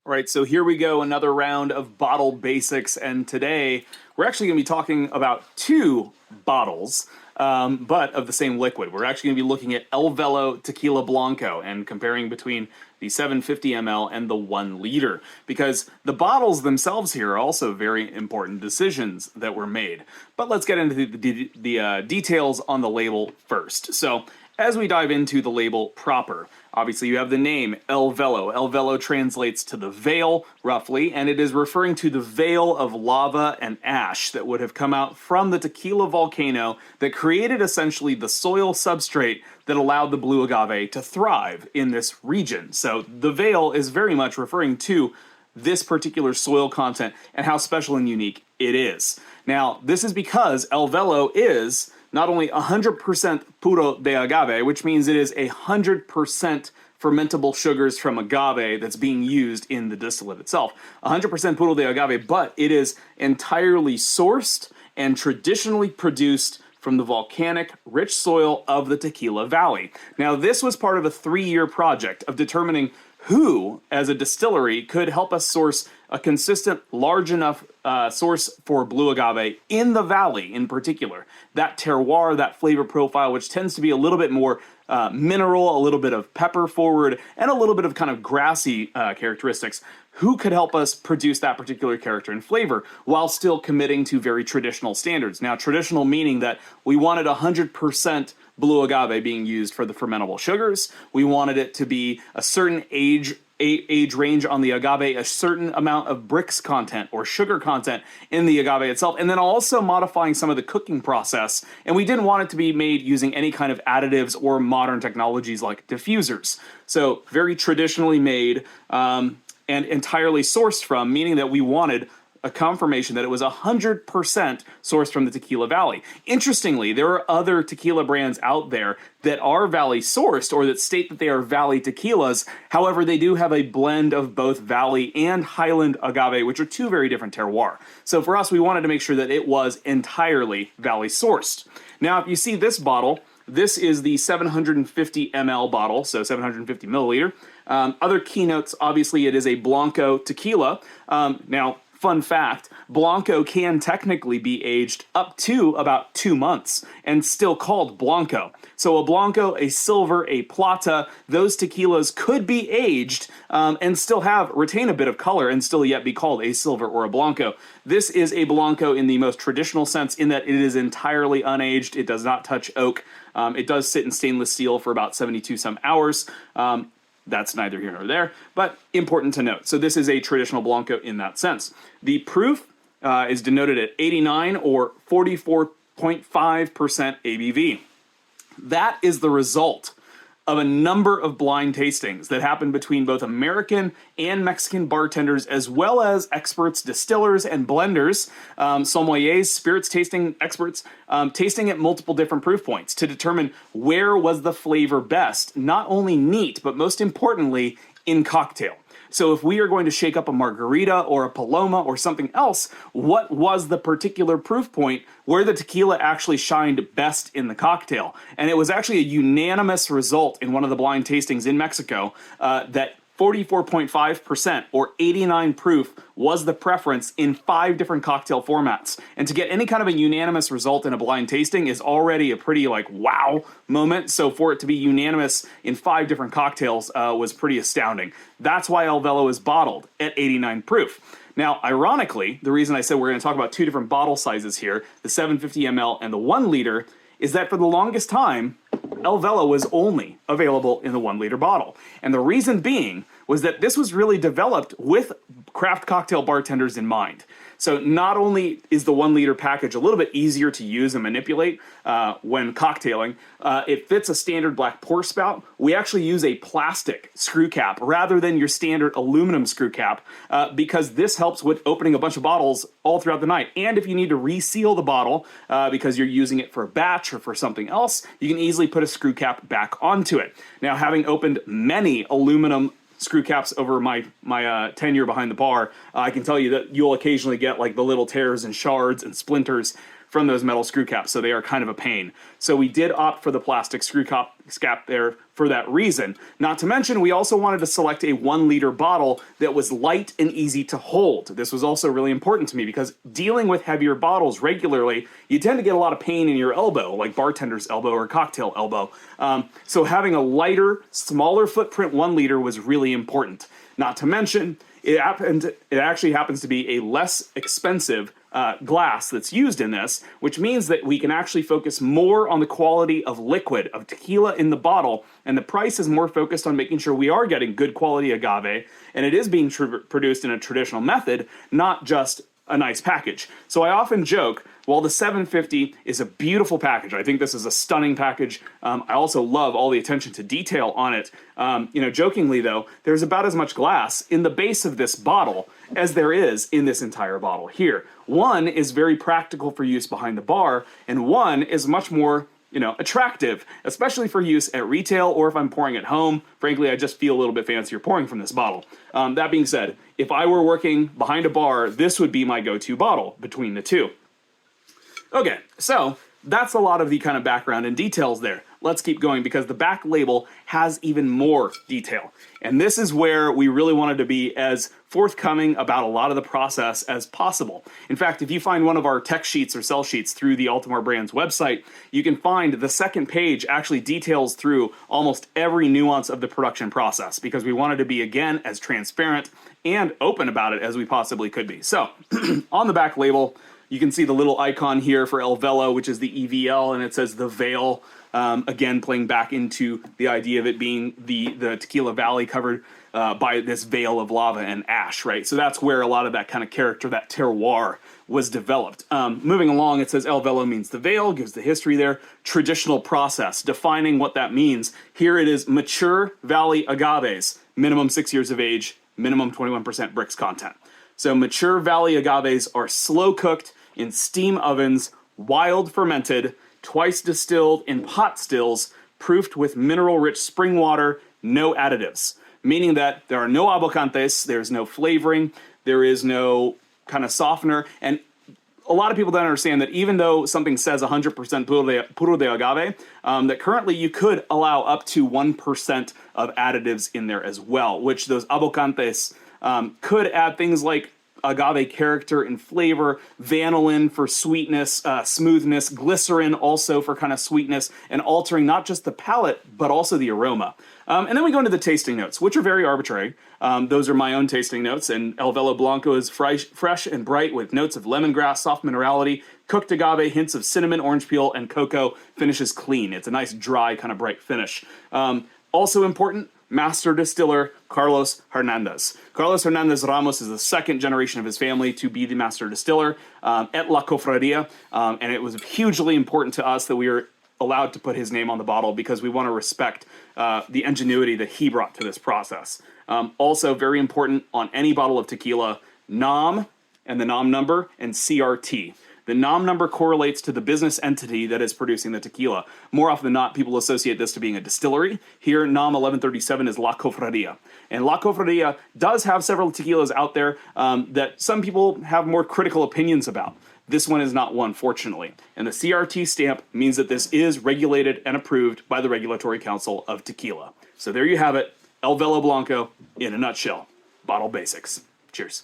All right, so here we go, another round of bottle basics, and today we're actually going to be talking about two bottles, but of the same liquid. We're actually going to be looking at ElVelo Tequila Blanco and comparing between the 750 ml and the 1 liter, because the bottles themselves here are also very important decisions that were made. But let's get into the details on the label first. So as we dive into the label proper, obviously you have the name ElVelo. ElVelo translates to the veil, roughly, and it is referring to the veil of lava and ash that would have come out from the tequila volcano that created essentially the soil substrate that allowed the blue agave to thrive in this region. So the veil is very much referring to this particular soil content and how special and unique it is. Now, this is because ElVelo is not only 100% puro de agave, which means it is 100% fermentable sugars from agave that's being used in the distillate itself. 100% puro de agave, but it is entirely sourced and traditionally produced from the volcanic rich soil of the Tequila Valley. Now, this was part of a 3-year project of determining who, as a distillery, could help us source a consistent, large enough source for blue agave in the valley in particular. That terroir, that flavor profile, which tends to be a little bit more mineral, a little bit of pepper forward, and a little bit of kind of grassy characteristics. Who could help us produce that particular character and flavor while still committing to very traditional standards? Now, traditional meaning that we wanted 100% blue agave being used for the fermentable sugars. We wanted it to be a certain age range on the agave, a certain amount of brix content or sugar content in the agave itself, and then also modifying some of the cooking process. And we didn't want it to be made using any kind of additives or modern technologies like diffusers. So very traditionally made and entirely sourced from, meaning that we wanted a confirmation that it was 100% sourced from the Tequila Valley. Interestingly, there are other tequila brands out there that are Valley sourced or that state that they are Valley tequilas. However, they do have a blend of both Valley and Highland agave, which are two very different terroir. So for us, we wanted to make sure that it was entirely Valley sourced. Now, if you see this bottle, this is the 750 ml bottle, so 750 milliliter. Other keynotes, obviously, it is a Blanco tequila. Now, fun fact, Blanco can technically be aged up to about 2 months and still called Blanco. So a Blanco, a Silver, a Plata, those tequilas could be aged and still retain a bit of color and still yet be called a Silver or a Blanco. This is a Blanco in the most traditional sense in that it is entirely unaged. It does not touch oak. It does sit in stainless steel for about 72 some hours. That's neither here nor there, but important to note. So this is a traditional Blanco in that sense. The proof is denoted at 89 or 44.5% ABV. That is the result of a number of blind tastings that happened between both American and Mexican bartenders, as well as experts, distillers, and blenders, sommeliers, spirits tasting experts, tasting at multiple different proof points to determine where was the flavor best, not only neat, but most importantly, in cocktail. So if we are going to shake up a margarita or a paloma or something else, what was the particular proof point where the tequila actually shined best in the cocktail? And it was actually a unanimous result in one of the blind tastings in Mexico that 44.5% or 89 proof was the preference in 5 different cocktail formats. And to get any kind of a unanimous result in a blind tasting is already a pretty wow moment. So for it to be unanimous in 5 different cocktails was pretty astounding. That's why ElVelo is bottled at 89 proof. Now, ironically, the reason I said we're going to talk about 2 different bottle sizes here, the 750 ml and the 1 liter, is that for the longest time, ElVelo was only available in the 1 liter bottle. And the reason being was that this was really developed with craft cocktail bartenders in mind. So not only is the 1 liter package a little bit easier to use and manipulate when cocktailing, it fits a standard black pour spout. We actually use a plastic screw cap rather than your standard aluminum screw cap because this helps with opening a bunch of bottles all throughout the night. And if you need to reseal the bottle because you're using it for a batch or for something else, you can easily put a screw cap back onto it. Now, having opened many aluminum screw caps over my tenure behind the bar, I can tell you that you'll occasionally get the little tears and shards and splinters from those metal screw caps, so they are kind of a pain. So we did opt for the plastic screw cap there for that reason. Not to mention, we also wanted to select a 1 liter bottle that was light and easy to hold. This was also really important to me because dealing with heavier bottles regularly, you tend to get a lot of pain in your elbow, like bartender's elbow or cocktail elbow. So having a lighter, smaller footprint 1 liter was really important. Not to mention, it actually happens to be a less expensive glass that's used in this, which means that we can actually focus more on the quality of liquid, of tequila in the bottle, and the price is more focused on making sure we are getting good quality agave, and it is being produced in a traditional method, not just a nice package. So I often joke, while the 750 is a beautiful package, I think this is a stunning package. I also love all the attention to detail on it. Jokingly though, there's about as much glass in the base of this bottle as there is in this entire bottle here. One is very practical for use behind the bar, and one is much more attractive, especially for use at retail or if I'm pouring at home. Frankly, I just feel a little bit fancier pouring from this bottle. That being said, if I were working behind a bar, this would be my go-to bottle between the two. Okay, so that's a lot of the kind of background and details there. Let's keep going because the back label has even more detail. And this is where we really wanted to be as forthcoming about a lot of the process as possible. In fact, if you find one of our tech sheets or sell sheets through the Altamar Brands website, you can find the second page actually details through almost every nuance of the production process because we wanted to be, again, as transparent and open about it as we possibly could be. So, on the back label, you can see the little icon here for ElVelo, which is the EVL, and it says the veil. Again, playing back into the idea of it being the Tequila Valley covered by this veil of lava and ash, right? So that's where a lot of that kind of character, that terroir, was developed. Moving along, it says ElVelo means the veil, gives the history there. Traditional process, defining what that means. Here it is mature valley agaves, minimum 6 years of age, minimum 21% bricks content. So mature valley agaves are slow cooked in steam ovens, wild fermented, twice distilled in pot stills, proofed with mineral-rich spring water, no additives. Meaning that there are no abocantes, there's no flavoring, there is no kind of softener, and a lot of people don't understand that even though something says 100% puro de agave, that currently you could allow up to 1% of additives in there as well, which those abocantes could add things like agave character and flavor, vanillin for sweetness, smoothness, glycerin also for kind of sweetness, and altering not just the palate, but also the aroma. And then we go into the tasting notes, which are very arbitrary. Those are my own tasting notes, and ElVelo Blanco is fresh and bright with notes of lemongrass, soft minerality, cooked agave, hints of cinnamon, orange peel, and cocoa. Finishes clean. It's a nice, dry, kind of bright finish. Also important, master distiller Carlos Hernandez. Carlos Hernandez Ramos is the second generation of his family to be the master distiller at La Cofradia, and it was hugely important to us that we were allowed to put his name on the bottle because we want to respect the ingenuity that he brought to this process. Also very important on any bottle of tequila, NOM and the NOM number and CRT. The NOM number correlates to the business entity that is producing the tequila. More often than not, people associate this to being a distillery. Here, NOM 1137 is La Cofradia. And La Cofradia does have several tequilas out there that some people have more critical opinions about. This one is not one, fortunately. And the CRT stamp means that this is regulated and approved by the Regulatory Council of Tequila. So there you have it, ElVelo Blanco in a nutshell. Bottle basics. Cheers.